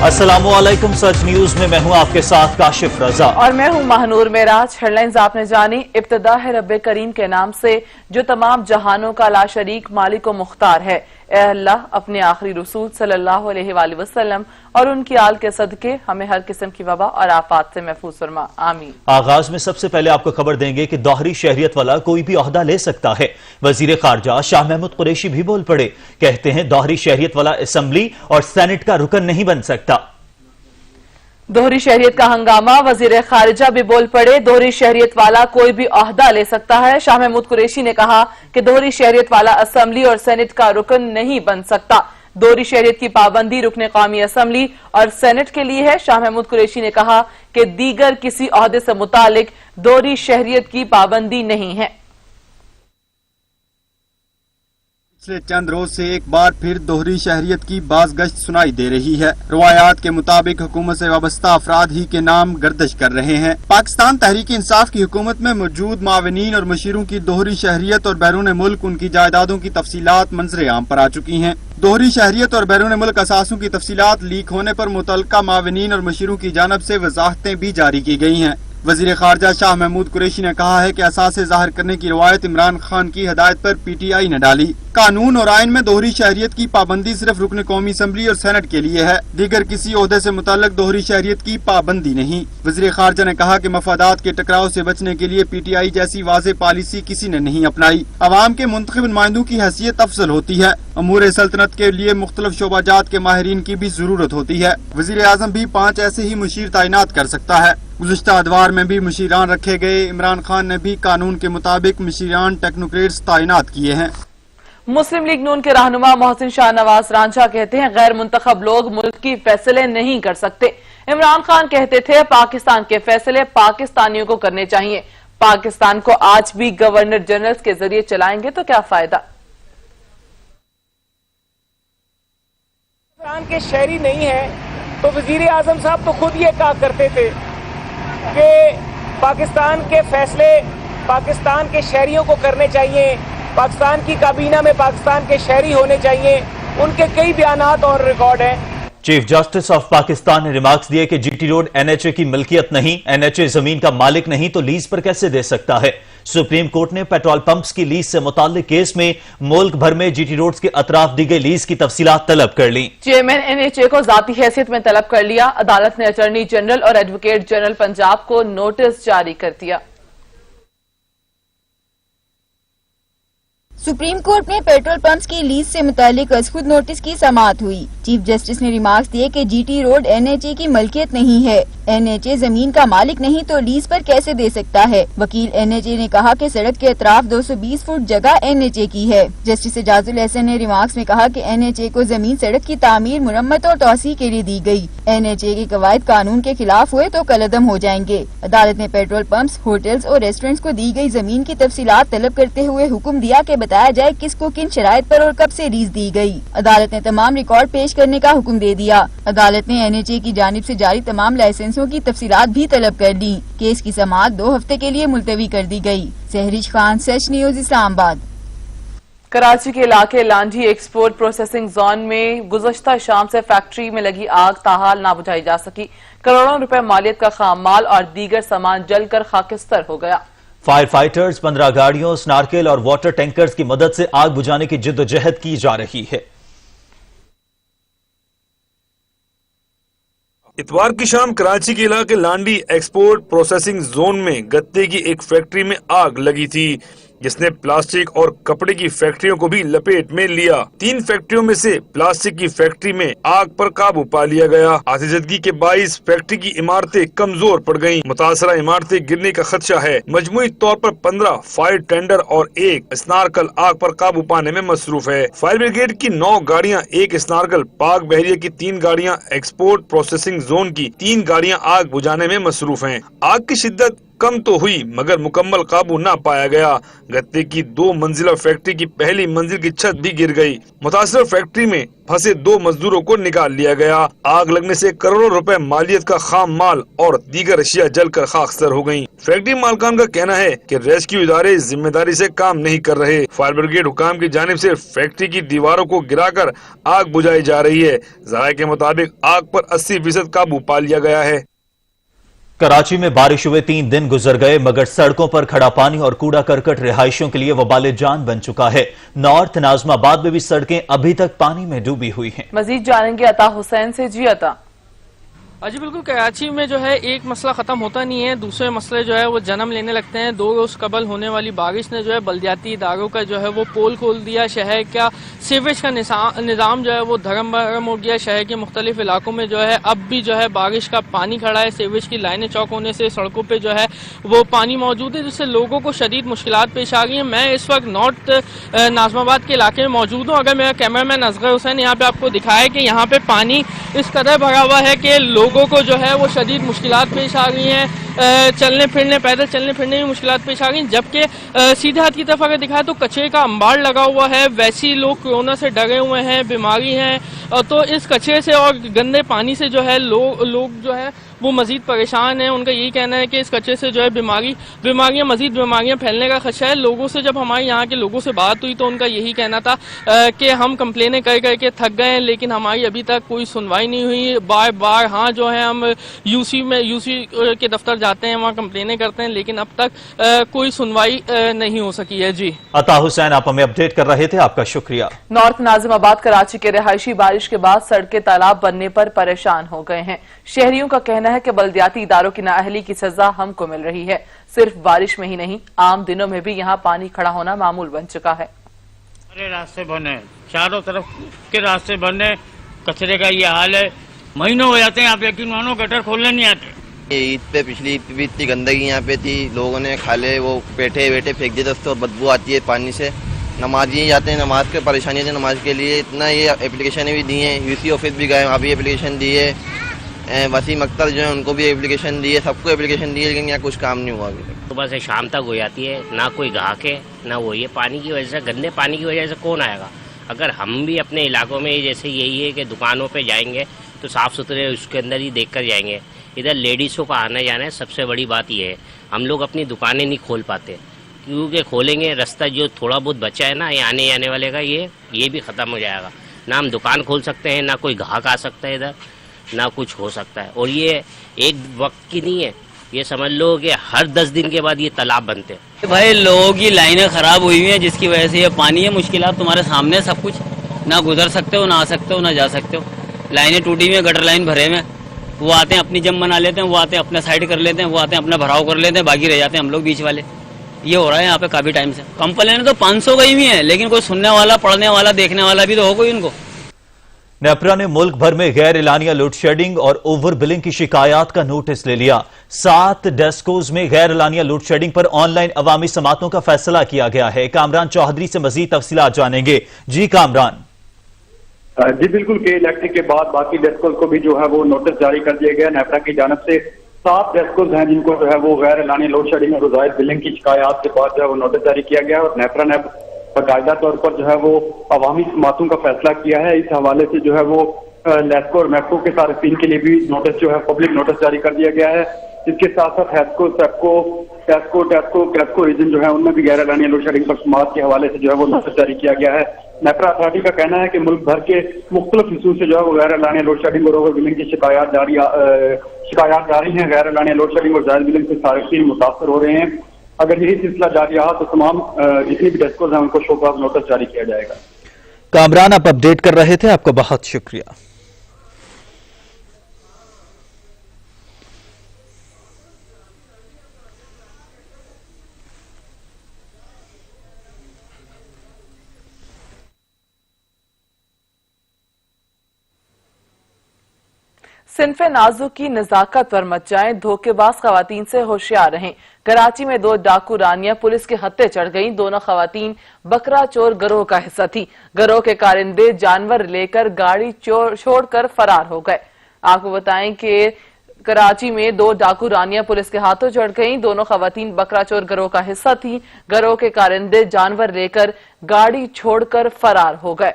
अस्सलामुअलैकुम, सच न्यूज में मैं हूं आपके साथ काशिफ रजा और मैं हूं महनूर मेराज। हेडलाइंस आपने जानी। इब्तिदा है रब्बे करीम के नाम से जो तमाम जहानों का ला शरीक मालिक व मुख्तार है। ए अल्लाह, अपने आखिरी रसूल सल्लल्लाहु अलैहि वसल्लम और उनकी आल के सदके हमें हर किस्म की वबा और आफात से महफूज फरमा, आमीन। आगाज में सबसे पहले आपको खबर देंगे कि दोहरी शहरियत वाला कोई भी ओहदा ले सकता है। वजीर खारजा शाह महमूद कुरैशी भी बोल पड़े, कहते हैं दोहरी शहरियत वाला असेंबली और सेनेट का रुकन नहीं बन सकता। दोहरी शहरियत का हंगामा, वजीर खारिजा भी बोल पड़े, दोहरी शहरियत वाला कोई भी ओहदा ले सकता है। शाह महमूद कुरैशी ने कहा कि दोहरी शहरियत वाला असेंबली और सेनेट का रुकन नहीं बन सकता। दोहरी शहरियत की पाबंदी रुकने कौमी असेंबली और सेनेट के लिए है। शाह महमूद कुरैशी ने कहा कि दीगर किसी ओहदे से मुतालिक दोहरी शहरियत की पाबंदी नहीं है। पिछले चंद रोज से एक बार फिर दोहरी शहरियत की बाज़गश्त सुनाई दे रही है। रवायात के मुताबिक हुकूमत से वाबस्ता अफराद ही के नाम गर्दिश कर रहे हैं। पाकिस्तान तहरीक इंसाफ की हुकूमत में मौजूद मावनीन और मशीरों की दोहरी शहरियत और बैरून मुल्क उनकी जायदादों की तफसीलात मंजरे आम पर आ चुकी हैं। दोहरी शहरियत और बैरून मुल्क असासों की तफसीलात लीक होने पर मुतल्लिका मावनीन और मशीरों की जानब से वजाहतें भी जारी की गई हैं। वजीर खारजा शाह महमूद कुरैशी ने कहा है कि असासे जाहिर करने की रवायत इमरान खान की हिदायत पर PTI ने डाली। कानून और आइन में दोहरी शहरियत की पाबंदी सिर्फ रुकन कौमी असम्बली और सेनेट के लिए है, दीगर किसी ओहदे से मुताल्लिक दोहरी शहरियत की पाबंदी नहीं। वजीर खारजा ने कहा कि मफादात के टकराव से बचने के लिए PTI जैसी वाज़े पॉलिसी किसी ने नहीं अपनाई। अवाम के मुंतखब नुमाइंदों की हैसियत अफजल होती है। अमूर सल्तनत के लिए मुख्तलिफ शोबाजात के माहिरीन की भी जरूरत होती है। वजीर आजम भी 5 ऐसे ही मुशीर तैनात कर सकता है। गुज़िश्ता अदवार में भी मुशीरान रखे गए। इमरान खान ने भी कानून के मुताबिक मुशीरान टेक्नोक्रेट्स तैनात किए हैं। मुस्लिम लीग नून के रहनुमा मोहसिन शाह नवाज रांझा कहते हैं गैर मुंतखब लोग मुल्क की फैसले नहीं कर सकते। इमरान खान कहते थे पाकिस्तान के फैसले पाकिस्तानियों को करने चाहिए। पाकिस्तान को आज भी गवर्नर जनरल के जरिए चलाएंगे तो क्या फायदा। पाकिस्तान के शहरी नहीं है तो वजीर आजम साहब तो खुद ये कहा करते थे कि पाकिस्तान के फैसले पाकिस्तान के शहरियों को करने चाहिए, पाकिस्तान की काबीना में पाकिस्तान के शहरी होने चाहिए। उनके कई बयानात और रिकॉर्ड हैं। चीफ जस्टिस ऑफ पाकिस्तान ने रिमार्क्स दिए कि GT रोड NHA की मिल्कियत नहीं, NHA जमीन का मालिक नहीं तो लीज पर कैसे दे सकता है। सुप्रीम कोर्ट ने पेट्रोल पंप्स की लीज से मुताल्लिक केस में मुल्क भर में GT रोड्स के अतराफ दी गई लीज की तफसीलात तलब कर ली। चेयरमैन NHA को जाती हैसियत में तलब कर लिया। अदालत ने अटॉर्नी जनरल और एडवोकेट जनरल पंजाब को नोटिस जारी कर दिया। सुप्रीम कोर्ट में पेट्रोल पंप्स की लीज से मुतालिक खुद नोटिस की समाअत हुई। चीफ जस्टिस ने रिमार्क्स दिए कि GT रोड NHA की मलकियत नहीं है। NHA जमीन का मालिक नहीं तो लीज पर कैसे दे सकता है। वकील NHA ने कहा कि सड़क के अतराफ 220 फुट जगह NHA की है। जस्टिस एजाजुल एहसन ने रिमार्क्स में कहा कि NHA को जमीन सड़क की तामीर, मुरम्मत और तौसी के लिए दी गई। NHA के कवायद कानून के खिलाफ हुए तो कलअदम हो जाएंगे। अदालत ने पेट्रोल पंप्स, होटल्स और रेस्टोरेंट्स को दी गई जमीन की तफसीलात तलब करते हुए हुक्म दिया कि बताया जाए किसको किन शराइत पर और कब से लीज दी गई। अदालत ने तमाम रिकॉर्ड पेश करने का हुक्म दे दिया। अदालत ने NHA की जानिब से जारी तमाम लाइसेंसों की तफसीलात भी तलब कर ली। केस की समाअत 2 हफ्ते के लिए मुलतवी कर दी गई। सहरिश खान, सच न्यूज, इस्लामाबाद। कराची के इलाके लांडी एक्सपोर्ट प्रोसेसिंग जोन में गुज़श्ता शाम से फैक्ट्री में लगी आग ताहाल ना बुझाई जा सकी। करोड़ों रुपए मालियत का खाम माल और दीगर सामान जलकर खाकिस्तर हो गया। फायर फाइटर्स, 15 गाड़ियों, स्नार्केल और वाटर टैंकर्स की मदद से आग बुझाने की जिद्दोजहद की जा रही है। इतवार की शाम कराची के इलाके लांडी एक्सपोर्ट प्रोसेसिंग जोन में गत्ते की एक फैक्ट्री में आग लगी थी, जिसने प्लास्टिक और कपड़े की फैक्ट्रियों को भी लपेट में लिया। 3 फैक्ट्रियों में से प्लास्टिक की फैक्ट्री में आग पर काबू पा लिया गया। आतिशदगी के बाइस फैक्ट्री की इमारतें कमजोर पड़ गयीं। मुतासरा इमारतें गिरने का खदशा है। मजमूई तौर पर 15 फायर टेंडर और 1 स्नार्कल आग पर काबू पाने में मसरूफ है। फायर ब्रिगेड की 9 गाड़ियां, 1 स्नार्कल, पाक बहरिया की 3 गाड़ियां, एक्सपोर्ट प्रोसेसिंग जोन की 3 गाड़ियां आग बुझाने में मसरूफ हैं। आग की शिद्दत कम तो हुई मगर मुकम्मल काबू न पाया गया। गत्ते की 2 मंजिला फैक्ट्री की पहली मंजिल की छत भी गिर गई। मुतासिर फैक्ट्री में फंसे 2 मजदूरों को निकाल लिया गया। आग लगने से करोड़ों रुपए मालियत का खाम माल और दीगर अशिया जलकर खाकसर हो गयी। फैक्ट्री मालकान का कहना है कि रेस्क्यू इदारे जिम्मेदारी से काम नहीं कर रहे। फायर ब्रिगेड हुकाम की जानिब से फैक्ट्री की दीवारों को गिराकर आग बुझाई जा रही है। ज़राए के मुताबिक आग पर 80% काबू पा लिया गया है। कराची में बारिश हुए 3 दिन गुजर गए मगर सड़कों पर खड़ा पानी और कूड़ा करकट रिहायशियों के लिए वबाले जान बन चुका है। नॉर्थ नाजमाबाद में भी सड़कें अभी तक पानी में डूबी हुई हैं। मजीद जानेंगे अता हुसैन से। जी अता। जी बिल्कुल, कराची में जो है एक मसला खत्म होता नहीं है, दूसरे मसले जो है वो जन्म लेने लगते हैं। 2 रोज कबल होने वाली बारिश ने जो है बल्दियाती इदारों का जो है वो पोल खोल दिया। शहर का सीवेज का निज़ाम जो है वो धर्म भरम हो गया। शहर के मुख्तलिफ इलाकों में जो है अब भी जो है बारिश का पानी खड़ा है। सीवेज की लाइनें चौक होने से सड़कों पर जो है वो पानी मौजूद है, जिससे लोगों को शदीद मुश्किलात पेश आ गई हैं। मैं इस वक्त नॉर्थ नाजमाबाद के इलाके में मौजूद हूँ। अगर मेरा कैमरामैन असगर हुसैन यहाँ पे आपको दिखाए कि यहाँ पे पानी इस कदर भरा हुआ है कि लोगों को जो है वो शदीद मुश्किलात पेश आ गई हैं। चलने फिरने, पैदल चलने फिरने में मुश्किलात पेश आ गई। जबकि सीधे हाथ की तरफ अगर दिखाए तो कचरे का अंबार लगा हुआ है। वैसे ही लोग कोरोना से डरे हुए हैं, बीमारी है, तो इस कचरे से और गंदे पानी से जो है लोग जो है वो मजीद परेशान हैं। उनका यही कहना है कि इस कचरे से जो है मजीद बीमारियां फैलने का खदशा है। लोगों से जब हमारे यहाँ के लोगों से बात हुई तो उनका यही कहना था कि हम कंप्लेनें कर करके थक गए हैं, लेकिन हमारी अभी तक कोई सुनवाई नहीं हुई। बार बार हाँ जो है हम यूसी के दफ्तर जाते हैं, वहाँ कंप्लेनें करते हैं, लेकिन अब तक कोई सुनवाई नहीं हो सकी है। जी अता हुसैन, आप हमें अपडेट कर रहे थे, आपका शुक्रिया। नॉर्थ नाजिमाबाद कराची के रिहायशी बारिश के बाद सड़कें तालाब बनने पर परेशान हो गए हैं। शहरियों का कहना है कि बल्दियाती इदारों की नाअहली की सजा हमको मिल रही है। सिर्फ बारिश में ही नहीं, आम दिनों में भी यहाँ पानी खड़ा होना मामूल बन चुका है। सारे रास्ते बने, चारों तरफ के रास्ते बने, कचरे का ये हाल है। महीनों हो जाते हैं, आप यकीन मानो गटर खोलने नहीं आते। ईद पे पिछली ईद पे भी इतनी गंदगी यहाँ पे थी, लोगों ने खाले वो बैठे फेंक दिए दोस्तों, और बदबू आती है पानी से। नमाजी जाते हैं, नमाज के परेशानी होती है, नमाज के लिए इतना ये एप्लीकेशन भी दी हैं। यूसी ऑफिस भी गए, वहाँ भी एप्लीकेशन दी है। वसीम अख्तर जो है उनको भी एप्लीकेशन दी है, सबको एप्लीकेशन दी है, लेकिन यहाँ कुछ काम नहीं हुआ अभी तक। सुबह से शाम तक हो जाती है, ना कोई ग्राहक है ना वो। ये पानी की वजह से, गंदे पानी की वजह से कौन आएगा। अगर हम भी अपने इलाकों में जैसे यही है कि दुकानों पे जाएंगे तो साफ़ सुथरे उसके अंदर ही देख कर जाएंगे। इधर लेडीज़ों का आना जाना है, सबसे बड़ी बात ये है। हम लोग अपनी दुकानें नहीं खोल पाते, क्योंकि खोलेंगे रास्ता जो थोड़ा बहुत बचा है ना ये आने जाने वाले का, ये भी ख़त्म हो जाएगा। ना हम दुकान खोल सकते हैं, ना कोई ग्राहक आ सकता है इधर, ना कुछ हो सकता है। और ये एक वक्त की नहीं है, ये समझ लो कि हर 10 दिन के बाद ये तालाब बनते हैं। भाई लोगों की लाइनें खराब हुई हुई हैं, जिसकी वजह से ये पानी है। मुश्किलात तुम्हारे सामने सब कुछ, ना गुजर सकते हो, ना आ सकते हो, ना जा सकते हो। लाइनें टूटी हुई हैं, गटर लाइन भरे में। वो आते हैं अपनी जम बना लेते हैं, वो आते हैं अपना साइड कर लेते हैं, वो आते हैं अपना भराव कर लेते हैं, बाकी रह जाते हैं हम लोग बीच वाले। ये हो रहा है यहाँ पे काफी टाइम से। कंप्लेन तो 500 गई हुई है, लेकिन कोई सुनने वाला, पढ़ने वाला, देखने वाला भी तो हो कोई उनको। नेपरा ने मुल्क भर में गैर एलानिया लोड शेडिंग और ओवर बिलिंग की शिकायत का नोटिस ले लिया। 7 डेस्कोज में गैर एलानिया लोड शेडिंग पर ऑनलाइन अवामी समातों का फैसला किया गया है। कामरान चौधरी से मजीद तफसीलात जानेंगे। जी कामरान। जी बिल्कुल, के इलेक्ट्रिक के बाद बाकी डेस्कोज को भी जो है वो नोटिस जारी कर दिया गया। नेपरा की जानब से 7 डेस्कोज हैं जिनको जो है वो गैर एलानिया लोड शेडिंग और जायद बिलिंग की शिकायत के बाद जो है वो नोटिस जारी किया गया, और नेपरा ने बाकायदा तौर पर जो है वो अवामी समातों का फैसला किया है। इस हवाले से जो है वो लेस्को और मैक्को के सार्फिन के लिए भी नोटिस जो है पब्लिक नोटिस जारी कर दिया गया है। इसके साथ साथ हैस्को, सेप्को, कैस्को रीजन जो है उनमें भी गैर एलानिया लोड शेडिंग पर समात के हवाले से जो है वो नोटिस जारी किया गया है। नेपरा अथॉरिटी का कहना है कि मुल्क भर के मुख्तलिफ हिस्सों से जो है वो गैर एलानिया लोड शेडिंग और ओवर बिलिंग की शिकायत जारी है। गैर एलानिया लोड शेडिंग और जायद बिलिंग से सार्फिन मुतासर हो रहे हैं। अगर यही सिलसिला जारी रहा तो तमाम जितनी भी डेस्कोज हैं उनको शोकॉज नोटिस जारी किया जाएगा। कामरान, आप अपडेट कर रहे थे, आपका बहुत शुक्रिया। सिनफे नाजुक की नजाकत पर मत जाएं, धोखेबाज खवातीन से होशियार रहें। कराची में 2 डाकू रानियां पुलिस के हत्थे चढ़ गईं। दोनों खवातीन बकरा चोर गिरोह का हिस्सा थी। गिरोह के कारिंदे जानवर लेकर गाड़ी छोड़कर फरार हो गए। आपको बताएं कि कराची में 2 डाकू रानियां पुलिस के हाथों चढ़ गईं। दोनों खवातीन बकरा चोर गिरोह का हिस्सा थीं। गिरोह के कारिंदे जानवर लेकर गाड़ी छोड़कर फरार हो गए।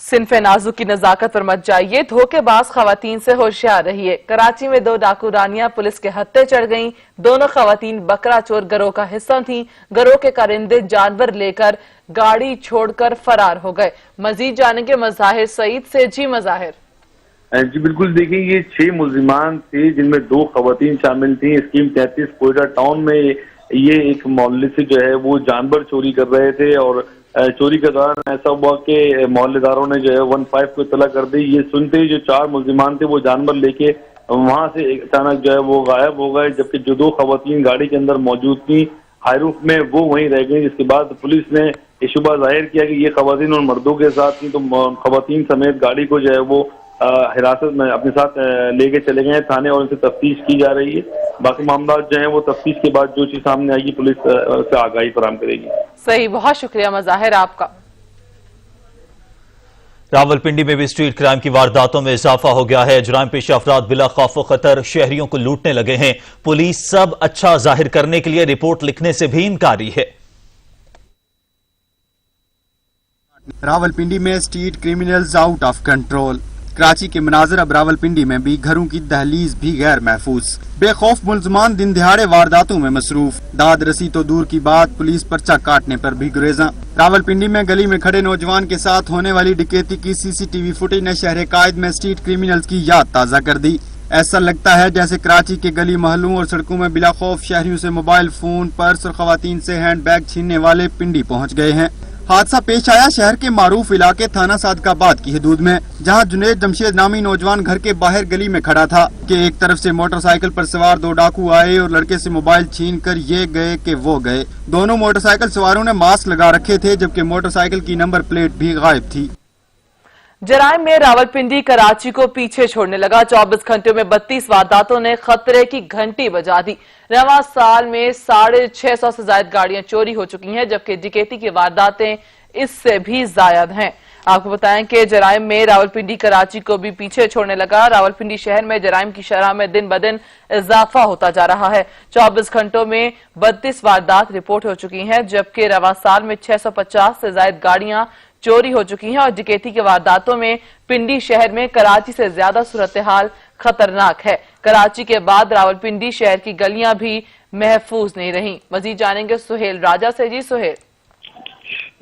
सिनफे नाजुक की नजाकत पर मत जाइए, धोखेबाज खवातीन से होशियार रहिए। कराची में 2 डाकू रानियां पुलिस के हत्थे चढ़ गईं। दोनों खवातीन बकरा चोर गिरोह का हिस्सा थीं। गिरोह के कारिंदे जानवर लेकर गाड़ी छोड़कर फरार हो गए। मजीद जानेंगे मज़ाहिर सईद से। जी मज़ाहिर। जी बिल्कुल, देखिए ये 6 मुल्जिमान थे जिनमें 2 खवातीन शामिल थी। स्कीम 33 कोयटा टाउन में ये एक मोहल्ले से जो है वो जानवर चोरी कर रहे थे और चोरी के दौरान ऐसा हुआ कि मोहल्लेदारों ने जो है 15 को इतला कर दी। ये सुनते ही जो 4 मुल्जिमान थे वो जानवर लेके वहां से अचानक जो है वो गायब हो गए, जबकि जो 2 खवातीन गाड़ी के अंदर मौजूद थी हाईरूफ में वो वहीं रह गई। जिसके बाद पुलिस ने ये शुबा जाहिर किया कि ये खवातीन और मर्दों के साथ थी, तो खवातीन समेत गाड़ी को जो है वो हिरासत में अपने साथ लेके चले गए थाने और उनसे तफ्तीश की जा रही है। बाकी मामला जो है वो तफ्तीश के बाद जो चीज सामने आएगी पुलिस से आगाही फराहम करेगी। सही, बहुत शुक्रिया मज़ाहिर आपका। रावलपिंडी में भी स्ट्रीट क्राइम की वारदातों में इजाफा हो गया है। जुराइम पेशा अफराद बिला खौफ खतर शहरियों को लूटने लगे हैं। पुलिस सब अच्छा जाहिर करने के लिए रिपोर्ट लिखने से भी इनकारी है। रावलपिंडी में street criminals out of control. Karachi के मनाजर अब रावलपिंडी में भी घरों की दहलीज भी गैर महफूज। बेखौफ मुल्जमान दिन दिहाड़े वारदातों में मसरूफ। दाद रसी तो दूर की बात, पुलिस पर्चा काटने पर भी गुरेजा। रावलपिंडी में गली में खड़े नौजवान के साथ होने वाली डकैती की CCTV फुटेज ने शहर कायद में स्ट्रीट क्रिमिनल्स की याद ताज़ा कर दी। ऐसा लगता है जैसे कराची के गली मोहल्लों और सड़कों में बिला खौफ शहरियों से मोबाइल फोन, पर्स और खवातीन से हैंड बैग छीनने वाले पिंडी पहुँच गए हैं। हादसा पेश आया शहर के मारूफ इलाके थाना सादकाबाद की हदूद में, जहां जुनेद जमशेद नामी नौजवान घर के बाहर गली में खड़ा था कि एक तरफ से मोटरसाइकिल पर सवार 2 डाकू आए और लड़के से मोबाइल छीन कर ये गए कि वो गए। दोनों मोटरसाइकिल सवारों ने मास्क लगा रखे थे, जबकि मोटरसाइकिल की नंबर प्लेट भी गायब थी। जराइम में रावलपिंडी कराची को पीछे छोड़ने लगा। 24 घंटों में 32 वारदातों ने खतरे की घंटी बजा दी। रवां साल में 650 से ज्यादा गाड़ियां चोरी हो चुकी हैं, जबकि डकैती की वारदातें इससे भी ज्यादा हैं। आपको बताएं कि जराइम में रावलपिंडी कराची को भी पीछे छोड़ने लगा। रावलपिंडी शहर में जराइम की शरह में दिन ब दिन इजाफा होता जा रहा है। 24 घंटों में 32 वारदात रिपोर्ट हो चुकी हैं, जबकि रवां साल में 650 से ज्यादा गाड़ियां चोरी हो चुकी हैं और डकैती के वारदातों में पिंडी शहर में कराची से ज्यादा सूरत हाल खतरनाक है। कराची के बाद रावलपिंडी शहर की गलियां भी महफूज नहीं रहीं। मजीद जानेंगे सुहेल राजा से। जी सुहेल।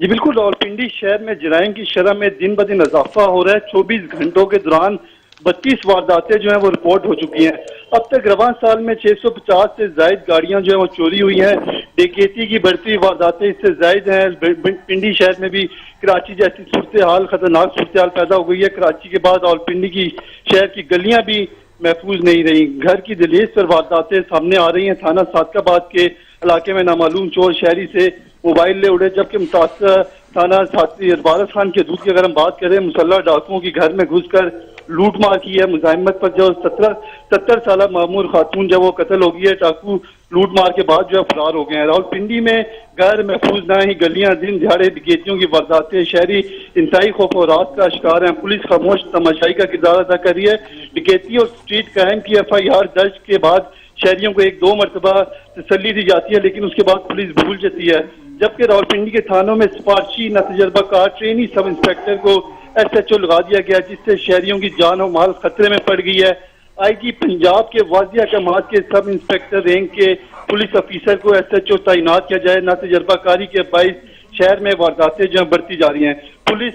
जी बिल्कुल, रावलपिंडी शहर में जराइम की शरह में दिन ब दिन इजाफा हो रहा है। 24 घंटों के दौरान 32 वारदातें जो है वो रिपोर्ट हो चुकी हैं। अब तक रवां साल में 650 से ज्यादा गाड़ियां जो है वो चोरी हुई हैं। डकैती की बढ़ती वारदातें इससे ज्यादा हैं। पिंडी शहर में भी कराची जैसी सूरत हाल, खतरनाक सूरत हाल पैदा हो गई है। कराची के बाद रावलपिंडी की शहर की गलियां भी महफूज नहीं रही। घर की दहलीज पर वारदातें सामने आ रही हैं। थाना सादकाबाद के इलाके में नामालूम चोर शहरी से मोबाइल ले उड़े, जबकि मुतासर थाना साथी वारस खान के दूध की अगर हम बात करें, मुसल्लह डाकुओं की घर में घुसकर लूट मार की है। मुजाहिमत पर जो 70 साल मामूर खातून जब वो कत्ल हो गई है, डाकू लूट मार के बाद जो है फरार हो गए हैं। रावलपिंडी में गैर महफूज न ही गलियां, दिन दिहाड़े डकैतियों की वारदातें, शहरी इंतहाई खौफ और रात का शिकार है। पुलिस खामोश तमाशाई का किरदार अदा कर रही है। डकैती और स्ट्रीट क्राइम की FIR दर्ज के बाद शहरियों को 1-2 मरतबा तसल्ली दी जाती है, लेकिन उसके बाद पुलिस भूल जाती है। जबकि रावलपिंडी के थानों में सिफारशी न तजर्बाकार ट्रेनी सब इंस्पेक्टर को SHO लगा दिया गया, जिससे शहरियों की जान और माल खतरे में पड़ गई है। IG पंजाब के वाज़िह अहकामात के सब इंस्पेक्टर रैंक के पुलिस अफीसर को SHO तैनात किया जाए। न तजर्बाकारी के बाइस शहर में वारदातें जो बढ़ती जा रही हैं। पुलिस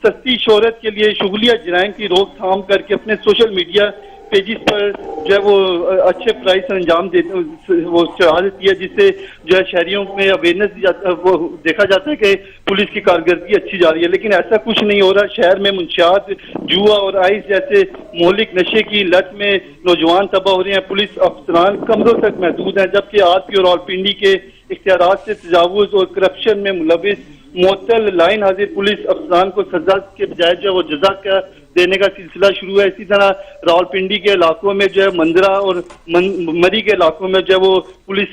सस्ती शोहरत के लिए शुगलिया जराइम की रोकथाम करके अपने सोशल मीडिया पेजेस पर जो है वो अच्छे प्राइस अंजाम वो चढ़ा देती है, जिससे जो है शहरियों में अवेयरनेस वो देखा जाता है कि पुलिस की कारकर्दगी अच्छी जा रही है। लेकिन ऐसा कुछ नहीं हो रहा। शहर में मुंशियात, जुआ और आइस जैसे मौलिक नशे की लत में नौजवान तबाह हो रहे हैं। पुलिस अफसरान कमरों तक महदूद हैं, जबकि RP और रावलपिंडी के इख्तियारात से तजावुज और करप्शन में मुलविस मुअत्तल लाइन हाजिर पुलिस अफसरान को सजा के बजाय जो है वो जजा का देने का सिलसिला शुरू है। इसी तरह रावलपिंडी के इलाकों में जो है मंदरा और मरी के इलाकों में जो है वो पुलिस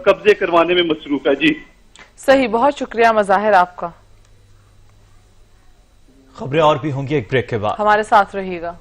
कब्जे करवाने में मसरूफ है। जी सही, बहुत शुक्रिया मज़ाहिर आपका। खबरें और भी होंगी एक ब्रेक के बाद, हमारे साथ रहिएगा।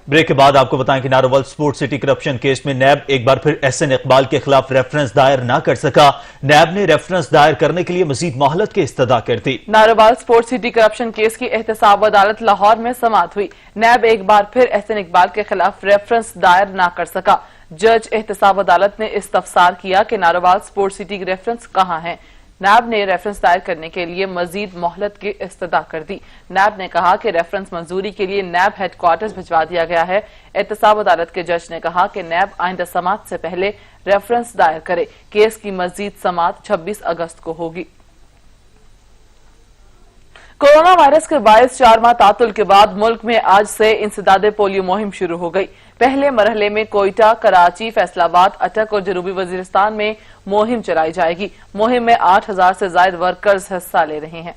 ब्रेक के बाद आपको बताएं कि Narowal sports city corruption case में नैब एक बार फिर एहसन इकबाल के खिलाफ रेफरेंस दायर न कर सका। नैब ने रेफरेंस दायर करने के लिए मजीद मोहलत की इस्तदा कर दी। Narowal sports city corruption case की एहतसाब अदालत लाहौर में समाअत हुई। नैब एक बार फिर एहसन इकबाल के खिलाफ रेफरेंस दायर न कर सका। जज एहतसाब अदालत ने इस्तफसार किया कि नारोवाल स्पोर्ट्स सिटी की रेफरेंस कहां है। नैब ने रेफरेंस दायर करने के लिए मजीद मोहलत की इस्तदा कर दी। नैब ने कहा कि रेफरेंस मंजूरी के लिए नैब हेडक्वार्टर्स भिजवा दिया गया है। एहतसाब अदालत के जज ने कहा कि नैब आइंदा समाअत से पहले रेफरेंस दायर करे। केस की मजीद समाअत 26 अगस्त को होगी। कोरोना वायरस के बायस 4 माह तातुल के बाद मुल्क में आज से इंसदादे पोलियो मुहिम शुरू हो गई। पहले मरहले में कोयटा, कराची, फैसलाबाद, अटक और जनूबी वजीरिस्तान में मुहिम चलाई जाएगी। मुहिम में 8000 से ज्यादा वर्कर्स हिस्सा ले रहे हैं।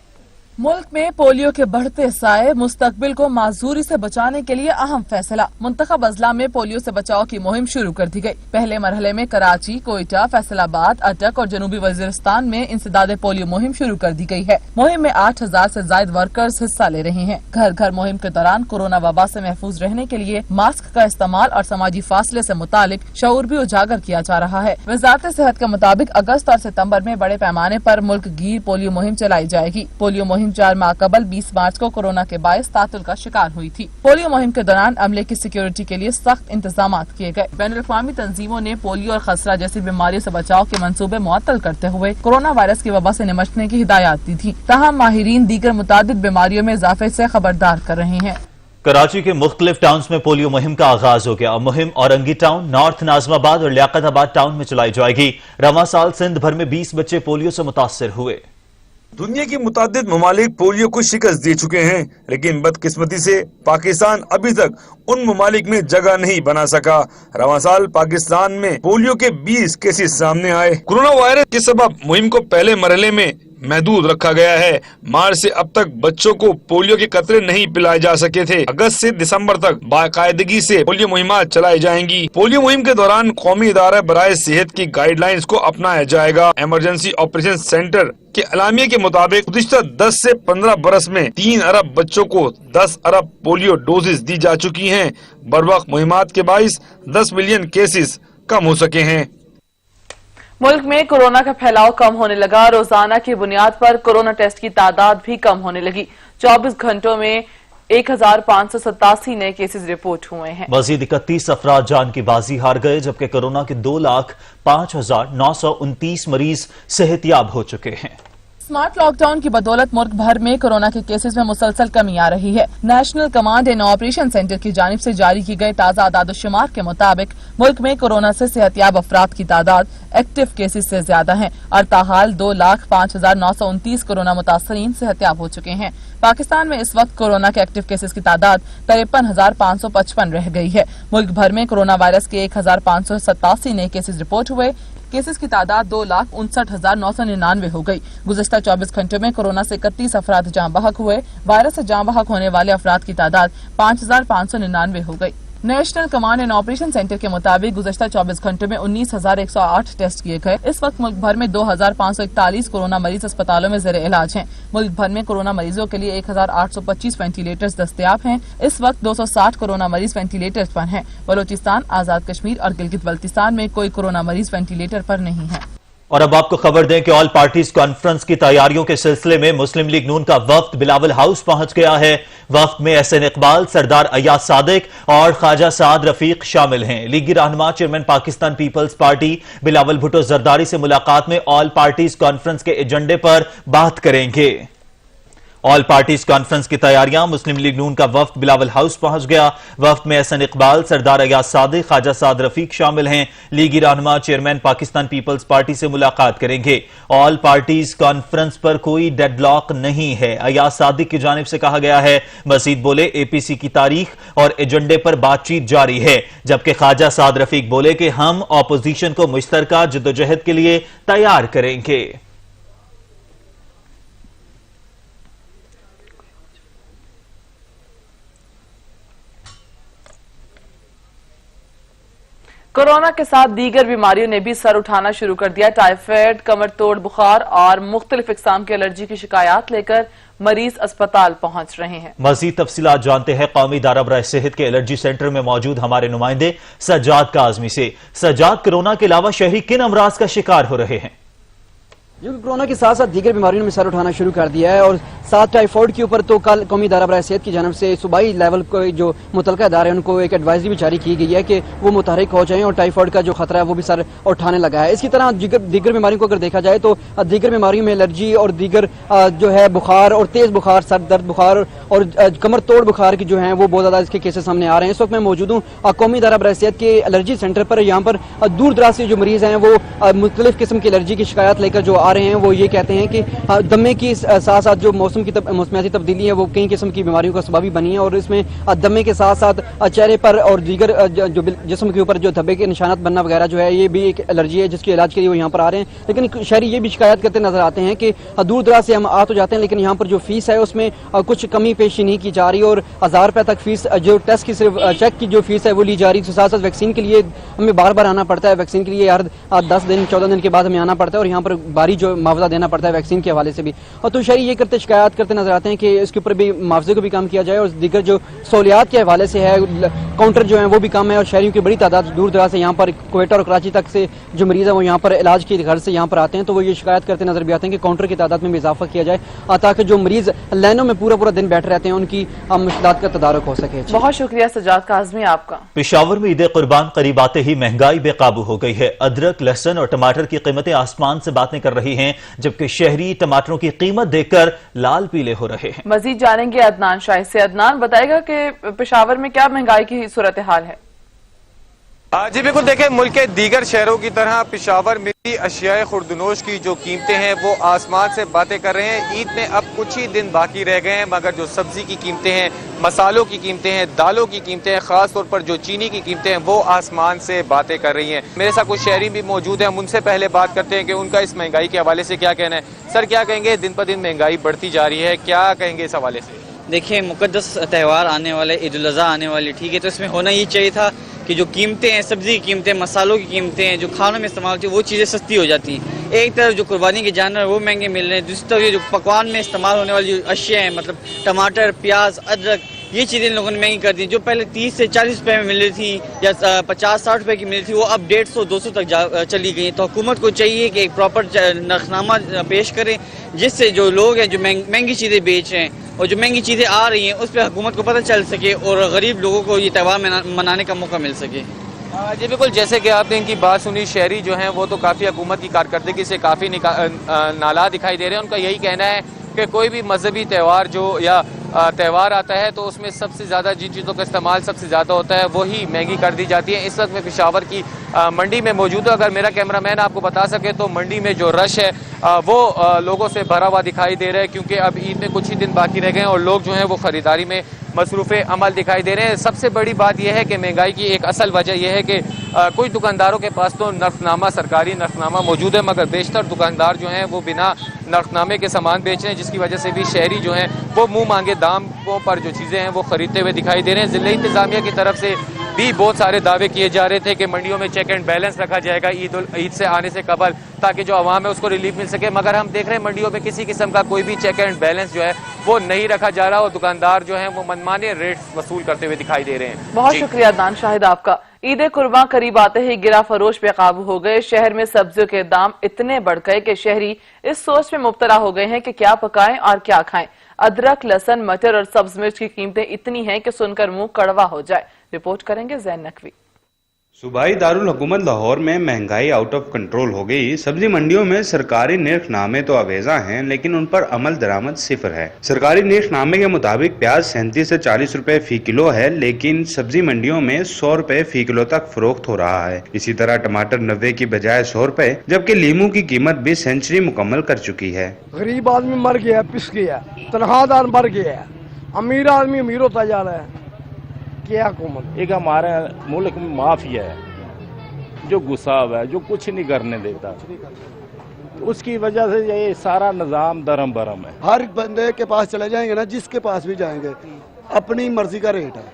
मुल्क में पोलियो के बढ़ते साए मुस्तकबिल को माजूरी से बचाने के लिए अहम फैसला। मुंतखब अजला में पोलियो से बचाव की मुहिम शुरू कर दी गई। पहले मरहले में कराची, कोयटा, फैसलाबाद, अटक और जनूबी वजीरिस्तान में इंसदादे पोलियो मुहिम शुरू कर दी गई है। मुहिम में 8000 से ज्यादा वर्कर्स हिस्सा ले रहे हैं। घर घर मुहिम के दौरान कोरोना वबा से महफूज रहने के लिए मास्क का इस्तेमाल और समाजी फासले से मुतालिक शऊर भी उजागर किया जा रहा है। वजारत सेहत के मुताबिक अगस्त और सितम्बर में बड़े पैमाने पर मुल्क गिर पोलियो मुहिम चलाई जाएगी। पोलियो मुहिम 4 माह कबल 20 मार्च को कोरोना के बायस तातुल का शिकार हुई थी। पोलियो मुहिम के दौरान अमले की सिक्योरिटी के लिए सख्त इंतजाम किए गए। बैनुल-अक़वामी तंजीमों ने पोलियो और खसरा जैसी बीमारियों से बचाव के मंसूबे मुअत्तल करते हुए कोरोना वायरस की वबा से निपटने की हिदायत दी थी। ताहम माहिरीन दीगर मुतादिद बीमारियों में इजाफे से खबरदार कर रहे हैं। कराची के मुख्तलिफ टाउन्स में पोलियो मुहिम का आगाज हो गया। मुहिम औरंगी टाउन, नॉर्थ नाजमाबाद और लियाकताबाद टाउन में चलाई जाएगी। रवां साल सिंध भर में 20 बच्चे पोलियो से मुतासर हुए। दुनिया की मुतादिद ममालिक पोलियो को शिकस्त दे चुके हैं, लेकिन बदकिस्मती से पाकिस्तान अभी तक उन ममालिक में जगह नहीं बना सका। रवां साल पाकिस्तान में पोलियो के 20 केसेस सामने आए। कोरोना वायरस के सबब मुहिम को पहले मरहले में महदूद रखा गया है। मार्च से अब तक बच्चों को पोलियो के कतरे नहीं पिलाए जा सके थे। अगस्त से दिसंबर तक बाकायदगी से पोलियो मुहिमात चलाई जाएंगी। पोलियो मुहिम के दौरान कौमी इदारा बराए सेहत की गाइडलाइंस को अपनाया जाएगा। इमरजेंसी ऑपरेशन सेंटर के अलामिया के मुताबिक गुज़िश्ता 10 से 15 बरस में 3 अरब बच्चों को 10 अरब पोलियो डोजेस दी जा चुकी हैं। बरवक्त मुहिमात के बाइस 10 मिलियन केसेस कम हो सके हैं। मुल्क में कोरोना का फैलाव कम होने लगा। रोजाना की बुनियाद पर कोरोना टेस्ट की तादाद भी कम होने लगी। 24 घंटों में 1587 नए केसेस रिपोर्ट हुए हैं। मजीद 31 अफराद जान की बाजी हार गए, जबकि कोरोना के 2,05,929 मरीज सेहतियाब हो चुके हैं। स्मार्ट लॉकडाउन की बदौलत मुल्क भर में कोरोना के केसेस में मुसलसल कमी आ रही है। National command and operation centre की जानिब से जारी की गई ताज़ा आदाद-ओ-शुमार के मुताबिक मुल्क में कोरोना से सेहतियाब अफराद की तादाद एक्टिव केसेस से ज्यादा है और ताहाल 2,05,929 कोरोना मुतासरीन सेहतियाब हो चुके हैं। पाकिस्तान में इस वक्त कोरोना के एक्टिव केसेस की तादाद 53,555 रह गई है। मुल्क भर में कोरोना वायरस के 1,587 नए केसेस रिपोर्ट हुए। केसेस की तादाद 2,59,999 हो गई। गुज़िश्ता 24 घंटों में कोरोना से 31 अफराद जाँ बहक हुए। वायरस से जाँ बहक होने वाले अफराद की तादाद 5,599 हो गई। National command and operation centre के मुताबिक गुज़श्ता 24 घंटों में 19,108 टेस्ट किए गए। इस वक्त मुल्क भर में 2,541 कोरोना मरीज अस्पतालों में ज़ेरे इलाज हैं। मुल्क भर में कोरोना मरीजों के लिए 1,825 वेंटिलेटर्स दस्तयाब हैं। इस वक्त 260 कोरोना मरीज वेंटिलेटर्स पर हैं। बलोचिस्तान, आजाद कश्मीर और गिलगित बल्तिस्तान में कोई कोरोना मरीज वेंटिलेटर पर नहीं है। और अब आपको खबर दें कि ऑल पार्टीज कॉन्फ्रेंस की तैयारियों के सिलसिले में मुस्लिम लीग नून का वफ्द बिलावल हाउस पहुंच गया है। वफ्द में एहसन इकबाल, सरदार अयाज सादिक और ख्वाजा साद रफीक शामिल हैं। लीगी रहनुमा chairman Pakistan Peoples Party Bilawal Bhutto Zardari से मुलाकात में ऑल पार्टीज कॉन्फ्रेंस के एजेंडे पर बात करेंगे। ऑल पार्टीज कॉन्फ्रेंस की तैयारियां, मुस्लिम लीग नून का वफ्द बिलावल हाउस पहुंच गया। वफ्द में एहसन इकबाल, सरदार अयाज सादिक, ख्वाजा साद रफीक शामिल हैं। लीगी रहनुमा चेयरमैन पाकिस्तान पीपल्स पार्टी से मुलाकात करेंगे। ऑल पार्टीज कॉन्फ्रेंस पर कोई डेडलॉक नहीं है, अयाज सादिक की जानिब से कहा गया है। मजीद बोले एपीसी की तारीख और एजेंडे पर बातचीत जारी है, जबकि ख्वाजा साद रफीक बोले कि हम ऑपोजिशन को मुश्तरका जद्दोजहद के लिए तैयार करेंगे। कोरोना के साथ दीगर बीमारियों ने भी सर उठाना शुरू कर दिया। टाइफाइड, कमर तोड़ बुखार और मुख्तलिफ इकसाम की एलर्जी की शिकायत लेकर मरीज अस्पताल पहुंच रहे हैं। मजीद तफसीलात जानते हैं कौमी इदारा बराए सेहत के एलर्जी सेंटर में मौजूद हमारे नुमाइंदे सज्जाद काज़मी से। सज्जाद, कोरोना के अलावा शहरी किन अमराज का शिकार हो रहे हैं? जो कोरोना के साथ साथ दीगर बीमारियों में सर उठाना शुरू कर दिया है और साथ टाइफाइड के ऊपर तो कल कौमी इदारा बराए सेहत की जानब से सूबाई लेवल को जो मुतलका इदारे हैं उनको एक एडवाइजरी भी जारी की गई है कि वो मुतहरिक हो जाएं और टाइफाइड का जो खतरा है वो भी सर उठाने लगा है। इसी तरह दीगर बीमारियों को अगर देखा जाए तो दीगर बीमारियों में एलर्जी और दीगर जो है बुखार और तेज बुखार, सर दर्द बुखार और कमर तोड़ बुखार की जो है वो बहुत ज्यादा इसके केसेस सामने आ रहे हैं। इस वक्त मैं मौजूद हूँ कौमी इदारा बराए सेहत के एलर्जी सेंटर पर। यहाँ पर दूर दराज से जो मरीज हैं वो मुख्तलिफ किस्म की एलर्जी की शिकायत लेकर जो आ रहे हैं वो ये कहते हैं कि दमे की साथ साथ जो मौसमियाती तब्दीली है वो कई किस्म की बीमारियों का सबब बनी है और इसमें दमे के साथ साथ चेहरे पर और दीगर जो जिस्म के ऊपर जो धब्बे के निशानात बनना वगैरह जो है ये भी एक एलर्जी है जिसके इलाज के लिए वो यहाँ पर आ रहे हैं। लेकिन शहरी ये भी शिकायत करते नजर आते हैं कि दूर दराज से हम आ तो जाते हैं लेकिन यहाँ पर जो फीस है उसमें कुछ कमी पेशी नहीं की जा रही और 1000 रुपये तक फीस जो टेस्ट की सिर्फ चेक की जो फीस है वो ली जा रही है। साथ साथ वैक्सीन के लिए हमें बार बार आना पड़ता है। वैक्सीन के लिए हर 10 दिन 14 दिन के बाद हमें आना पड़ता है और यहाँ पर बारी जो मुआवजा देना पड़ता है वैक्सीन के हवाले से भी। और तो शहरी ये करते शिकायत करते नजर आते हैं कि इसके ऊपर भी मुआवजे को भी कम किया जाए और दीगर जो सहूलियात के हवाले से है काउंटर जो है वो भी कम है और शहरियों की बड़ी तादाद दूर दराज से यहाँ पर क्वेटा और कराची तक से जो मरीज है वो यहाँ पर इलाज की घर से यहाँ पर आते हैं। तो वो ये शिकायत करते नजर भी आते हैं कि काउंटर की तादाद में भी इजाफा किया जाए ताकि जो मरीज लाइनों में पूरा पूरा दिन बैठे रहते हैं उनकी मुश्किलात का तदारुक हो सके। बहुत शुक्रिया सज्जाद काज़मी आपका। पेशावर में ईद कुर्बान करीब आते ही महंगाई बेकाबू हो गई है। अदरक, लहसुन और टमाटर की कीमतें आसमान से बातें कर रही हैं जबकि शहरी टमाटरों की कीमत देखकर लाल पीले हो रहे हैं। मजीद जानेंगे अदनान शाह से। अदनान बताएगा कि पेशावर में क्या महंगाई की सूरत हाल है? जी बिल्कुल, देखें मुल्क के दीगर शहरों की तरह पेशावर में भी अशियाए खुर्दनोश की जो कीमतें हैं वो आसमान से बातें कर रहे हैं। ईद में अब कुछ ही दिन बाकी रह गए हैं मगर जो सब्जी की कीमतें हैं, मसालों की कीमतें हैं, दालों की कीमतें हैं, खास तौर पर जो चीनी की कीमतें हैं वो आसमान से बातें कर रही हैं। मेरे साथ कुछ शहरी भी मौजूद हैं, हम उनसे पहले बात करते हैं कि उनका इस महंगाई के हवाले से क्या कहना है। सर क्या कहेंगे, दिन पर दिन महंगाई बढ़ती जा रही है, क्या कहेंगे इस हवाले से? देखिए, मुकद्दस त्यौहार आने वाले, ईद उल अज़हा आने वाली, ठीक है, तो इसमें होना ये चाहिए था कि जो कीमतें हैं, सब्जी की कीमतें, मसालों की कीमतें हैं, जो खानों में इस्तेमाल होती है वो चीज़ें सस्ती हो जाती हैं। एक तरफ जो कुर्बानी के जानवर वो महंगे मिल रहे हैं, दूसरी तरफ जो पकवान में इस्तेमाल होने वाली जो अशिया हैं, मतलब टमाटर, प्याज, अदरक, ये चीज़ें इन लोगों ने महंगी कर दी। जो पहले 30 से 40 रुपये में मिल रही थी या 50-60 रुपये की मिल रही थी वो अब 150-200 तक चली गई। तो हुकूमत को चाहिए कि एक प्रॉपर नरखनामा पेश करें जिससे जो लोग हैं जो महंगी चीज़ें बेच रहे हैं और जो महंगी चीज़ें आ रही हैं उस पर हुकूमत को पता चल सके और गरीब लोगों को ये त्यौहार मनाने का मौका मिल सके। जी बिल्कुल, जैसे कि आपने इनकी बात सुनी, शहरी जो हैं वो तो काफ़ी हुकूमत की कारकर्दगी से काफ़ी नाला दिखाई दे रहे हैं। उनका यही कहना है कि कोई भी मजहबी त्यौहार जो या त्यौहार आता है तो उसमें सबसे ज़्यादा जिन चीज़ों का इस्तेमाल सबसे ज़्यादा होता है वही महंगी कर दी जाती है। इस वक्त मैं पेशावर की मंडी में मौजूद हूँ। अगर मेरा कैमरामैन आपको बता सके तो मंडी में जो रश है वो लोगों से भरा हुआ दिखाई दे रहा है क्योंकि अब ईद में कुछ ही दिन बाकी रह गए हैं और लोग जो हैं वो ख़रीदारी में मसरूफ़ अमल दिखाई दे रहे हैं। सबसे बड़ी बात यह है कि महंगाई की एक असल वजह यह है कि कुछ दुकानदारों के पास तो नर्खनामा, सरकारी नर्खनामा मौजूद है मगर बेशतर दुकानदार जो हैं वो बिना नर्खनामे के सामान बेच रहे हैं जिसकी वजह से भी शहरी जो हैं वो मुँह मांगे दामों पर जो चीज़ें हैं वो खरीदते हुए दिखाई दे रहे हैं। ज़िला इंतज़ामिया की तरफ से भी बहुत सारे दावे किए जा रहे थे कि मंडियों में चेक एंड बैलेंस रखा जाएगा ईद से आने से कबल ताकि जो आवाम है उसको रिलीफ मिल सके, मगर हम देख रहे हैं मंडियों में किसी किस्म का कोई भी चेक एंड बैलेंस जो है वो नहीं रखा जा रहा और दुकानदार जो है वो मनमाने रेट वसूल करते हुए दिखाई दे रहे हैं। बहुत शुक्रिया अदनान शाहिद आपका। ईद कुर्बान करीब आते ही गिरा फरोश बेकाबू हो गए। शहर में सब्जियों के दाम इतने बढ़ गए कि शहरी इस सोच में मुब्तला हो गए हैं कि क्या पकाएं और क्या खाएं। अदरक, लहसुन, मटर और सब्ज मिर्च की कीमतें इतनी हैं कि सुनकर मुंह कड़वा हो जाए। रिपोर्ट करेंगे जैन नकवी। सूबाई दारुल हुकूमत लाहौर में महंगाई आउट ऑफ कंट्रोल हो गई। सब्जी मंडियों में सरकारी निर्खनामे तो अवेजा हैं लेकिन उन पर अमल दरामद सिफर है। सरकारी निर्खनामे के मुताबिक प्याज 37 से 40 रुपए फी किलो है लेकिन सब्जी मंडियों में 100 रुपए फी किलो तक फरोख्त हो रहा है। इसी तरह टमाटर 90 की बजाय 100 रुपए जबकि लीमू की कीमत भी सेंचुरी मुकम्मल कर चुकी है। गरीब आदमी मर गया, पिस गया, तनख्वाहदार मर गया, अमीर आदमी अमीर होता जा रहा है। क्या हुकूमत एक हमारे मुल्क में माफिया है जो गुस्सा हुआ है, जो कुछ नहीं करने देता, उसकी वजह से ये सारा निज़ाम दरम बरम है। हर बंदे के पास चले जाएंगे ना, जिसके पास भी जाएंगे अपनी मर्जी का रेट है,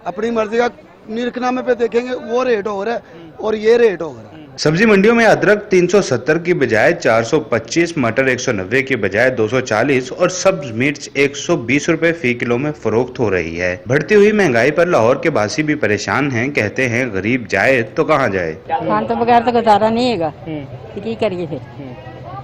अपनी मर्जी का निरखनामे पे देखेंगे वो रेट हो रहा है और ये रेट हो रहा है। सब्जी मंडियों में अदरक 370 की बजाय 425, मटर 190 की बजाय 240 और सब्ज मिर्च 120 रुपए फी किलो में फरोख्त हो रही है। बढ़ती हुई महंगाई पर लाहौर के बासी भी परेशान हैं। कहते हैं गरीब जाए तो कहाँ जाए। खान तो बगैर तो गुजारा नहीं हैगा, की करिए फिर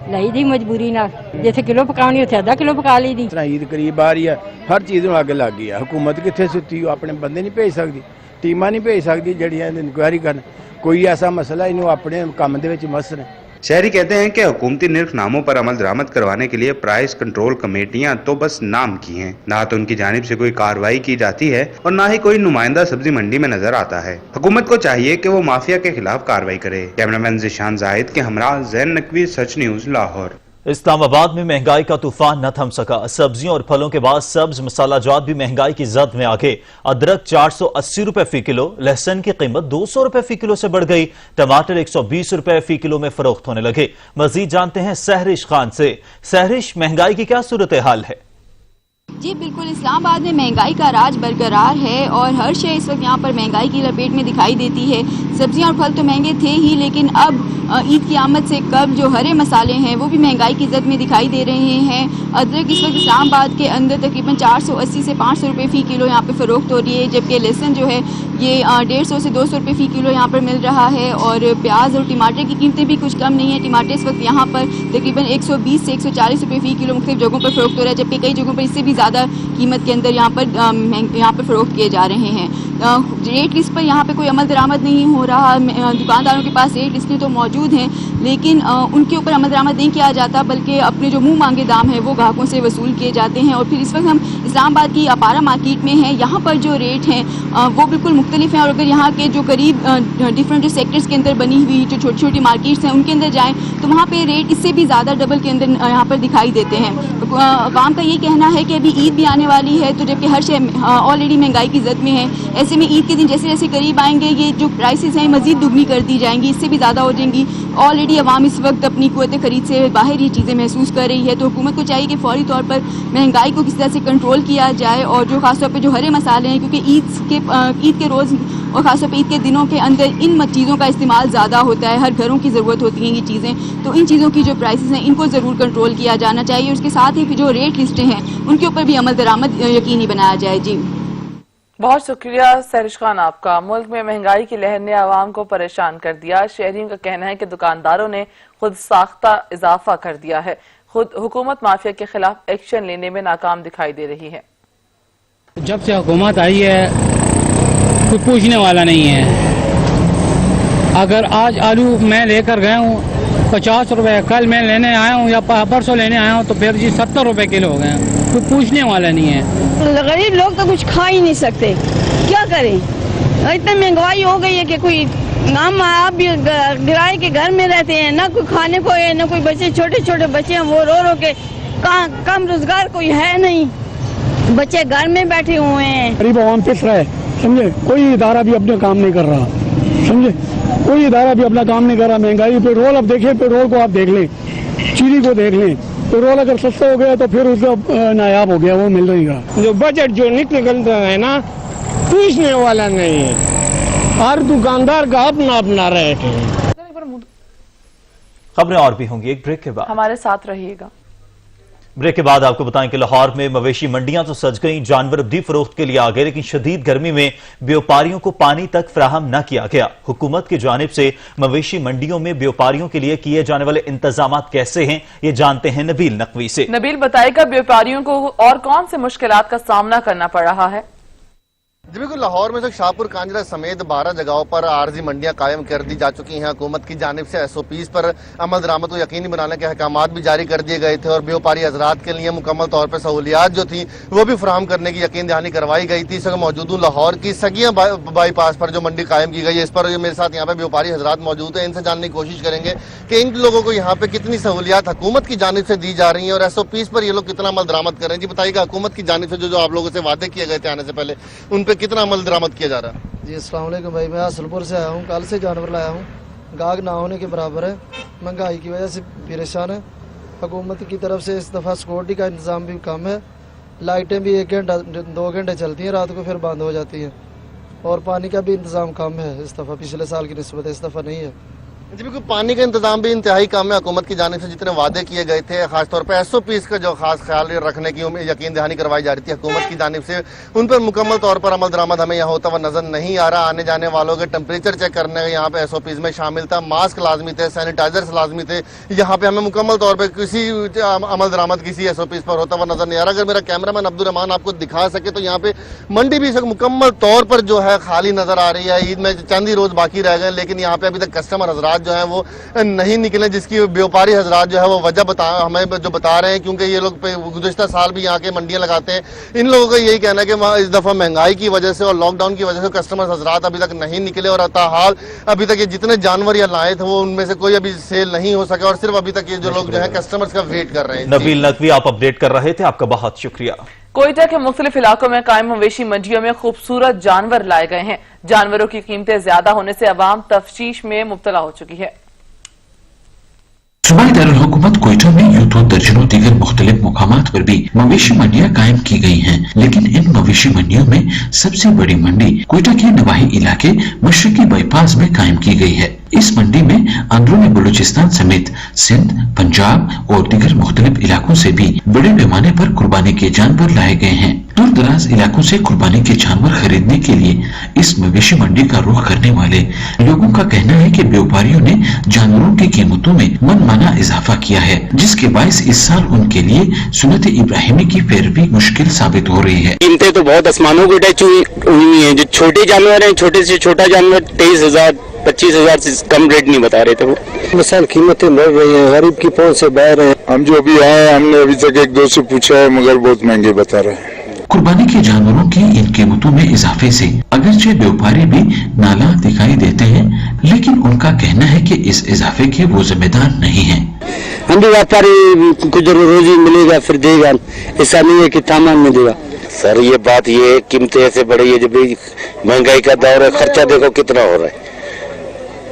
नहीं दी मजबूरी ना, जैसे किलो पकानी होते आधा किलो पका ली दी। ईद करीब आ रही है, हर चीज में आगे लग गई है। हुकूमत कितने सुती अपने बंदे नहीं भेज सकती, टीमां नहीं भेज सकती जड़ियां इंक्वायरी करन, कोई ऐसा मसला ही नहीं अपने काम दे विच मस्त ने। शहरी कहते हैं कि हुकूमती निर्खनामों पर अमल दरामद करवाने के लिए प्राइस कंट्रोल कमेटियां तो बस नाम की हैं, ना तो उनकी जानिब से कोई कार्रवाई की जाती है और ना ही कोई नुमाइंदा सब्जी मंडी में नजर आता है। हुकूमत को चाहिए कि वो माफिया के खिलाफ कार्रवाई करे। कैमरामैन जिशान जाहिद के हमरा जैन नकवी, सच न्यूज, लाहौर। इस्लामाबाद में महंगाई का तूफान न थम सका। सब्जियों और फलों के बाद सब्ज मसाला जात भी महंगाई की जद में आ गए। अदरक 480 रुपए फी किलो, लहसुन की कीमत 200 रुपए फी किलो से बढ़ गई, टमाटर 120 रुपए फी किलो में फरोख्त होने लगे। मजीद जानते हैं सहरिश खान से। सहरिश, महंगाई की क्या सूरत हाल है? जी बिल्कुल, इस्लामाबाद में महंगाई का राज बरकरार है और हर शय इस वक्त यहाँ पर महंगाई की लपेट में दिखाई देती है। सब्जियाँ और फल तो महंगे थे ही, लेकिन अब ईद की आमद से कब जो हरे मसाले हैं वो भी महंगाई की जद में दिखाई दे रहे हैं। अदरक इस वक्त इस्लामाबाद के अंदर तकरीबन 480 से 500 रुपये फ़ी किलो यहाँ पे फ़रोख्त हो रही है, जबकि लहसुन जो है ये 150 से 200 रुपये फ़ी किलो यहाँ पर मिल रहा है। और प्याज और टमाटर की कीमतें भी कुछ कम नहीं है। टमाटर इस वक्त यहाँ पर तकरीबन 120 से 140 रुपये फ़ी किलो मुख्तलिफ जगहों पर फ़रोख्त हो रहा है, जबकि कई जगहों पर इससे भी ज़्यादा कीमत के अंदर यहाँ पर फ़रोख्त किए जा रहे हैं। रेट लिस्ट पर यहाँ पे कोई अमल दरामद नहीं हो रहा। दुकानदारों के पास रेट लिस्टें तो मौजूद हैं, लेकिन उनके ऊपर अमल दरामद नहीं किया जाता, बल्कि अपने जो मुंह मांगे दाम है वो ग्राहकों से वसूल किए जाते हैं। और फिर इस वक्त हम इस्लामाबाद की अपारा मार्केट में हैं। यहाँ पर जो रेट हैं वो बिल्कुल मुख्तलिफ हैं। और अगर यहाँ के जो करीब डिफरेंट जो सेक्टर्स के अंदर बनी हुई जो छोटी छोटी मार्केट्स हैं उनके अंदर जाएँ तो वहाँ पर रेट इससे भी ज़्यादा डबल के अंदर यहाँ पर दिखाई देते हैं। अवाम का ये कहना है कि अभी ईद भी आने वाली है, तो जबकि हर शय ऑलरेडी महंगाई की जद में है, ऐसे में ईद के दिन जैसे जैसे करीब आएंगे ये जो प्राइसेस हैं मजीद दुगनी कर दी जाएंगी, इससे भी ज़्यादा हो जाएंगी। ऑलरेडी अवाम इस वक्त अपनी कुव्वत खरीद से बाहर ये चीज़ें महसूस कर रही है। तो हुकूमत को चाहिए कि फौरी तौर पर महंगाई को किसी तरह से कंट्रोल किया जाए और जो खासतौर पर जो हरे मसाले हैं, क्योंकि ईद के रोज़ और खासतौर पर ईद के दिनों के अंदर इन चीज़ों का इस्तेमाल ज़्यादा होता है, हर घरों की ज़रूरत होती हैं ये चीज़ें, तो इन चीज़ों की जो प्राइसेस हैं इनको ज़रूर कंट्रोल किया जाना चाहिए। उसके साथ ही जो रेट लिस्टें हैं उनके ऊपर भी अमल दरामद यकीनी बनाया जाए। जी बहुत शुक्रिया सहरिश खान आपका। मुल्क में महंगाई की लहर ने आवाम को परेशान कर दिया। शहरियों का कहना है कि दुकानदारों ने खुद साख्ता इजाफा कर दिया है। खुद हुकूमत माफिया के खिलाफ एक्शन लेने में नाकाम दिखाई दे रही है। जब से हुकूमत आई है कोई पूछने वाला नहीं है। अगर आज आलू मैं लेकर गया हूँ 50 रुपए, कल मैं लेने आया हूँ या परसों लेने आया हूँ तो फिर जी 70 रुपए किलो हो गए, कोई पूछने वाला नहीं है। गरीब लोग तो कुछ खा ही नहीं सकते, क्या करें? इतनी महंगाई हो गई है कि कोई हम आप भी किराए के घर में रहते हैं, ना कोई खाने को है, ना कोई बच्चे, छोटे छोटे बच्चे हैं वो रो रो के, कम रोजगार कोई है नहीं, बच्चे घर में बैठे हुए हैं। गरीब आवाम पिस रहा है, समझे? कोई इदारा भी अपने काम नहीं कर रहा, समझे? कोई इदारा भी अपना काम नहीं कर रहा। महंगाई, पेट्रोल, अब देखिए पेट्रोल को आप देख लें, चीनी को देख लें, पेट्रोल अगर सस्ता हो गया तो फिर उसका नायाब हो गया, वो मिल नहीं रहा। जो बजट जो निकलता है ना पूछने वाला नहीं है, हर दुकानदार का अपना अपना रेट है। खबरें और भी होंगी एक ब्रेक के बाद, हमारे साथ रहिएगा। ब्रेक के बाद आपको बताएं कि लाहौर में मवेशी मंडियां तो सज गईं, जानवर भी फरोख्त के लिए आ गए, लेकिन शदीद गर्मी में व्यापारियों को पानी तक फराहम न किया गया। हुकूमत की जानिब से मवेशी मंडियों में व्यापारियों के लिए किए जाने वाले इंतजाम कैसे हैं, ये जानते हैं नबील नकवी से। नबील बताएगा व्यापारियों को और कौन से मुश्किलात का सामना करना पड़ रहा है। जी बिल्कुल, लाहौर में तो शाहपुर कांजरा समेत 12 जगहों पर आर्जी मंडियां कायम कर दी जा चुकी हैं। हुकूमत की जानिब से SOPs पर अमल दरामद को यकीनी बनाने के अहकामात भी जारी कर दिए गए थे और व्यापारी हजरात के लिए मुकम्मल तौर पर सहूलियात जो थी वो भी फराहम करने की यकीन दहानी करवाई गई थी। इस वक्त मौजूद हूँ लाहौर की सगियां बाईपास पर जो मंडी कायम की गई है, इस पर मेरे साथ यहाँ पे व्यापारी हजरात मौजूद है। इनसे जानने की कोशिश करेंगे कि इन लोगों को यहाँ पे कितनी सहूलियात हुकूमत की जानिब से दी जा रही है और SOPs पर ये लोग कितना अमल दरामद कर रहे हैं। जी बताइएगा, हुकूमत की जानिब से जो आप लोगों से वादे किए गए थे आने से पहले, उन पर कितना अमल दरामद किया जा रहा है? जी अस्सलाम वालेकुम भाई, मैं हासलपुर से आया हूँ, कल से जानवर लाया हूँ, गाहक ना होने के बराबर है, महंगाई की वजह से परेशान है। हुकूमत की तरफ से इस दफ़ा सिक्योरिटी का इंतज़ाम भी कम है, लाइटें भी 1 घंटा 2 घंटे चलती हैं, रात को फिर बंद हो जाती हैं। और पानी का भी इंतजाम कम है इस दफ़ा, पिछले साल की निस्बत इस दफ़ा नहीं है। जी बिल्कुल, पानी का इंतजाम भी इंतहाई कम है। हुकूमत की जानिब से जितने वादे किए गए थे, खासतौर पर SOPs का जो खास ख्याल रखने की यकीन दहानी करवाई जा रही थी हुकूमत की जानिब से, उन पर मुकम्मल तौर पर अमल दरामद हमें यहाँ होता हुआ नजर नहीं आ रहा। आने जाने वालों के टेम्परेचर चेक करने यहाँ पे SOPs में शामिल था, मास्क लाजमी थे, सैनिटाइजर्स लाजमी थे। यहाँ पे हमें मुकम्मल तौर पर किसी अमल दरामद किसी SOPs पर होता हुआ नजर नहीं आ रहा। अगर मेरा कैमरामैन अब्दुल रहमान आपको दिखा सके तो यहाँ पे मंडी भी मुकम्मल तौर पर जो है खाली नजर आ रही है। ईद में चंद ही रोज बाकी रह गए, लेकिन यहाँ पे अभी तक कस्टमर हजरात जो है वो नहीं निकले, जिसकी व्यापारी हजरात जो है वो वजह हमें जो बता रहे हैं, क्योंकि ये लोग गुज़िश्ता साल भी यहाँ के मंडियां लगाते हैं। इन लोगों का यही कहना है कि इस दफा महंगाई की वजह से और लॉकडाउन की वजह से कस्टमर हजरात अभी तक नहीं निकले और हाल अभी तक ये जितने जानवर या लाए थे वो उनमें से कोई अभी सेल नहीं हो सका और सिर्फ अभी तक ये जो लोग जो है कस्टमर्स का वेट कर रहे हैं। नबील नकवी आप अपडेट कर रहे थे, आपका बहुत शुक्रिया। कोयटा के मुख्तलिफ इलाकों में कायम मवेशी मंडियों में खूबसूरत जानवर लाए गए हैं। जानवरों की कीमतें ज्यादा होने से अवाम तफ्शीश में मुब्तला हो चुकी है। सूबाई दारुल हुकूमत कोयटा में यूं तो दर्जनों दीगर मुख्तलिफ मुकामात पर भी मवेशी मंडियां कायम की गई हैं, लेकिन इन मवेशी मंडियों में सबसे बड़ी मंडी कोयटा के नवाही इलाके मशरकी बाईपास में कायम की गई है। इस मंडी में अंदरूनी बलूचिस्तान समेत सिंध, पंजाब और दीगर मुख्तलिफ इलाकों से भी बड़े पैमाने पर कुर्बानी के जानवर लाए गए हैं। दूर दराज इलाकों से कुर्बानी के जानवर खरीदने के लिए इस मवेशी मंडी का रुख करने वाले लोगों का कहना है कि व्यापारियों ने जानवरों की कीमतों में मनमाना इजाफा किया है, जिसके बायस इस साल उनके लिए सुन्नत इब्राहिमी की पैरवी मुश्किल साबित हो रही है। कीमतें तो बहुत आसमानों को टच हुई है। जो छोटे जानवर है, छोटे से छोटा जानवर 23,000 25,000 से कम रेट नहीं बता रहे थे वो। मिसाल कीमतें बढ़ रही हैं, गरीब की पहुंच से बाहर है। हम जो अभी आए हमने अभी तक 1-2 से पूछा है, मगर बहुत महंगे बता रहे हैं। कुर्बानी के जानवरों की इन कीमतों में इजाफे से अगरचे व्यापारी भी नाला दिखाई देते हैं, लेकिन उनका कहना है कि इस इजाफे के वो जिम्मेदार नहीं हैं। हम भी व्यापारी कुछ रोजी मिलेगा फिर देगा, ऐसा नहीं है कि तामान में देगा। सर ये बात ये कीमतें ऐसे बढ़ी है, जब महंगाई का दौर है, खर्चा देखो कितना हो रहा है,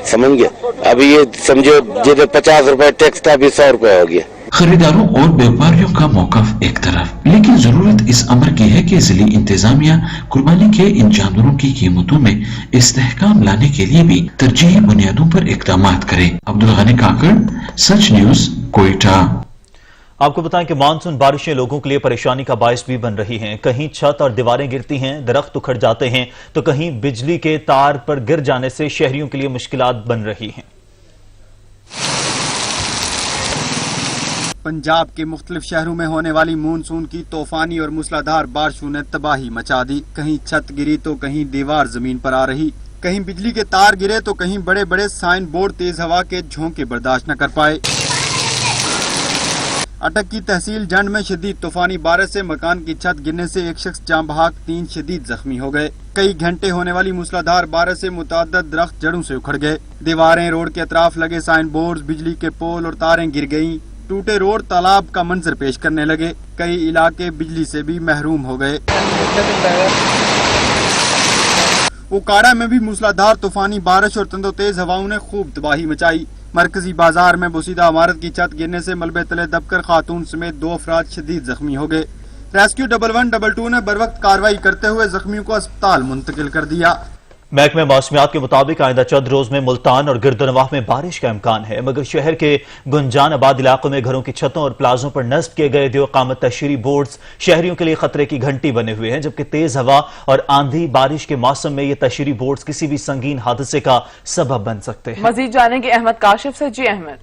समझ गया। अभी ये समझो जिधर 50 रुपए टैक्स था अभी 100 रुपए हो गया। खरीदारों और व्यापारियों का मौकफ एक तरफ, लेकिन जरूरत इस अमर की है कि जिली इंतजामिया कुर्बानी के इन जानवरों की कीमतों में इस्तेहकाम लाने के लिए भी तरजीही बुनियादों पर इक़दाम करे। अब्दुल गनी काकड़, सच न्यूज, कोयटा। आपको बताएं कि मानसून बारिशें लोगों के लिए परेशानी का बायस भी बन रही हैं। कहीं छत और दीवारें गिरती हैं, दरख्त उखड़ जाते हैं, तो कहीं बिजली के तार पर गिर जाने से शहरियों के लिए मुश्किलात बन रही हैं। पंजाब के मुख्तलिफ शहरों में होने वाली मानसून की तूफानी और मूसलाधार बारिशों ने तबाही मचा दी। कहीं छत गिरी तो कहीं दीवार जमीन पर आ रही, कहीं बिजली के तार गिरे तो कहीं बड़े बड़े साइन बोर्ड तेज हवा के झोंके बर्दाश्त न कर पाए। अटक की तहसील जंड में शदीद तूफानी बारिश से मकान की छत गिरने से एक शख्स जान बहक, 3 शदीद जख्मी हो गए। कई घंटे होने वाली मूसलाधार बारिश से मुतअद्दिद दरख्त जड़ों से उखड़ गए। दीवारें, रोड के अतराफ लगे साइन बोर्ड, बिजली के पोल और तारें गिर गयी। टूटे रोड तालाब का मंजर पेश करने लगे। कई इलाके बिजली से भी महरूम हो गए। उकाड़ा में भी मूसलाधार तूफानी बारिश और तंदो तेज हवाओं ने खूब तबाही मचाई। मरकजी बाजार में बोसीदा इमारत की छत गिरने से मलबे तले दबकर खातून समेत 2 अफराद शदीद जख्मी हो गए। रेस्क्यू 112 ने बर वक्त कार्रवाई करते हुए जख्मियों को अस्पताल मुंतकिल कर दिया। महकमे मौसमियात के मुताबिक आइंदा चंद रोज में मुल्तान और गिरदनवाह में बारिश का इम्कान है, मगर शहर के गुंजान आबाद इलाकों में घरों की छतों और प्लाजों पर नस्ब किए गए दो कामत तशरीह बोर्ड्स शहरियों के लिए खतरे की घंटी बने हुए हैं, जबकि तेज हवा और आंधी बारिश के मौसम में ये तशरीह बोर्ड्स किसी भी संगीन हादसे का सबब बन सकते हैं। मजीद जानेंगे अहमद काशिफ से। जी अहमद।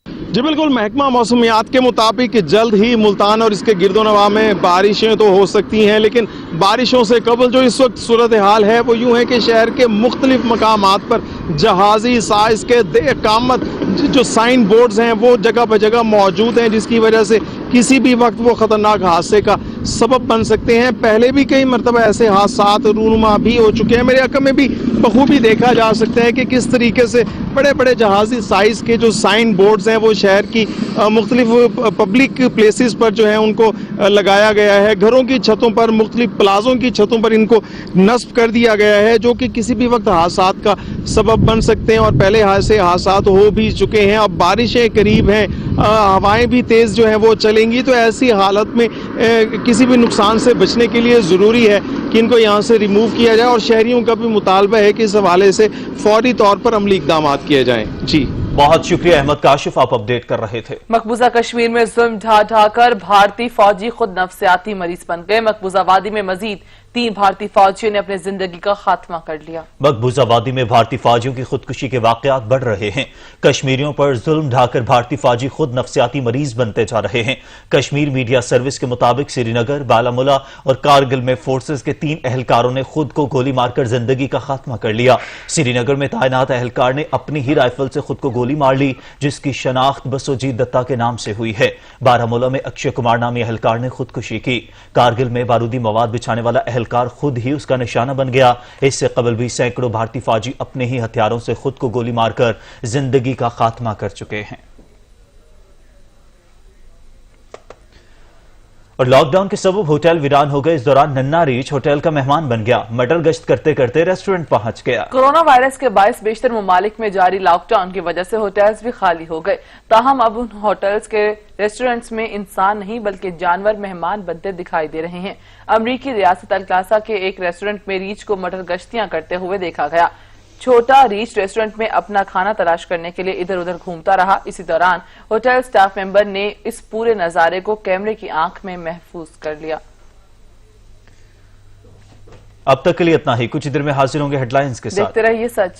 जी बिल्कुल, महकमा मौसमियात के मुताबिक जल्द ही मुल्तान और इसके गिरदोनवाह में बारिशें तो हो सकती हैं, लेकिन बारिशों से कबल जो इस वक्त सूरत हाल है वो यूं है कि शहर के मुख्तलिफ मकामात पर जहाजी साइज के कामत जो साइन बोर्ड्स हैं वो जगह पर जगह मौजूद हैं, जिसकी वजह से किसी भी वक्त वो खतरनाक हादसे का सबब बन सकते हैं। पहले भी कई मरतबा ऐसे हादसात रूनुमा भी हो चुके हैं। मेरे हक़ में भी बखूबी देखा जा सकता है कि किस तरीके से बड़े बड़े जहाजी साइज के जो साइन बोर्ड्स हैं वो शहर की मुख्तलिफ पब्लिक प्लेसेस पर जो है उनको लगाया गया है। घरों की छतों पर, मुख्तलिफ प्लाजों की छतों पर इनको नस्ब कर दिया गया है, जो कि किसी भी वक्त हादसात का सबब बन सकते हैं और पहले ऐसे हादसात हो भी चुके हैं। अब बारिशें करीब हैं, हवाएं भी तेज जो है वो चलेंगी। तो ऐसी हालत में किसी भी नुकसान से बचने के लिए ज़रूरी है कि इनको यहाँ से रिमूव किया जाए और शहरियों का भी मुतालबा है कि इस हवाले से फौरी तौर पर अमली इक़दाम किए जाएं। जी बहुत शुक्रिया अहमद काशिफ, आप अपडेट कर रहे थे। मकबूजा कश्मीर में जुल्म ढा ढाकर भारतीय फौजी खुद नफ्सियाती मरीज बन गए। मकबूजा वादी में मजीद 3 भारतीय फौजियों ने अपनी जिंदगी का खात्मा कर लिया। मकबूजा वादी में भारतीय फौजियों की खुदकुशी के वाकयात बढ़ रहे हैं। कश्मीरियों पर जुल्म ढाकर भारतीय फौजी खुद नफ्सियाती मरीज बनते जा रहे हैं। कश्मीर मीडिया सर्विस के मुताबिक श्रीनगर, बारामूला और कारगिल में फोर्सेस के 3 एहलकारों ने खुद को गोली मारकर जिंदगी का खात्मा कर लिया। श्रीनगर में तैनात एहलकार ने अपनी ही राइफल से खुद को गोली मार ली, जिसकी शनाख्त बसोजीत दत्ता के नाम से हुई है। बारामूला में अक्षय कुमार नामी एहलकार ने खुदकुशी की। कारगिल में बारूदी मवाद बिछाने वाला एहलकार खुद ही उसका निशाना बन गया। इससे कबल भी सैकड़ों भारतीय फौजी अपने ही हथियारों से खुद को गोली मारकर जिंदगी का खात्मा कर चुके हैं। और लॉकडाउन के सबब होटल वीरान हो गए। इस दौरान नन्ना रीच होटल का मेहमान बन गया। मटर गश्त करते करते रेस्टोरेंट पहुंच गया। कोरोना वायरस के बायस बेशतर ममालिक में जारी लॉकडाउन की वजह से होटल्स भी खाली हो गए। ताहम अब उन होटल्स के रेस्टोरेंट्स में इंसान नहीं बल्कि जानवर मेहमान बनते दिखाई दे रहे हैं। अमरीकी रियासत अल्कासा के एक रेस्टोरेंट में रीच को मटर गश्तियां करते हुए देखा गया। छोटा रीच रेस्टोरेंट में अपना खाना तलाश करने के लिए इधर उधर घूमता रहा। इसी दौरान होटल स्टाफ मेंबर ने इस पूरे नजारे को कैमरे की आंख में महफूज कर लिया। अब तक के लिए इतना ही। कुछ ही देर में हाजिर होंगे हेडलाइंस के साथ। देखते रहिए सच।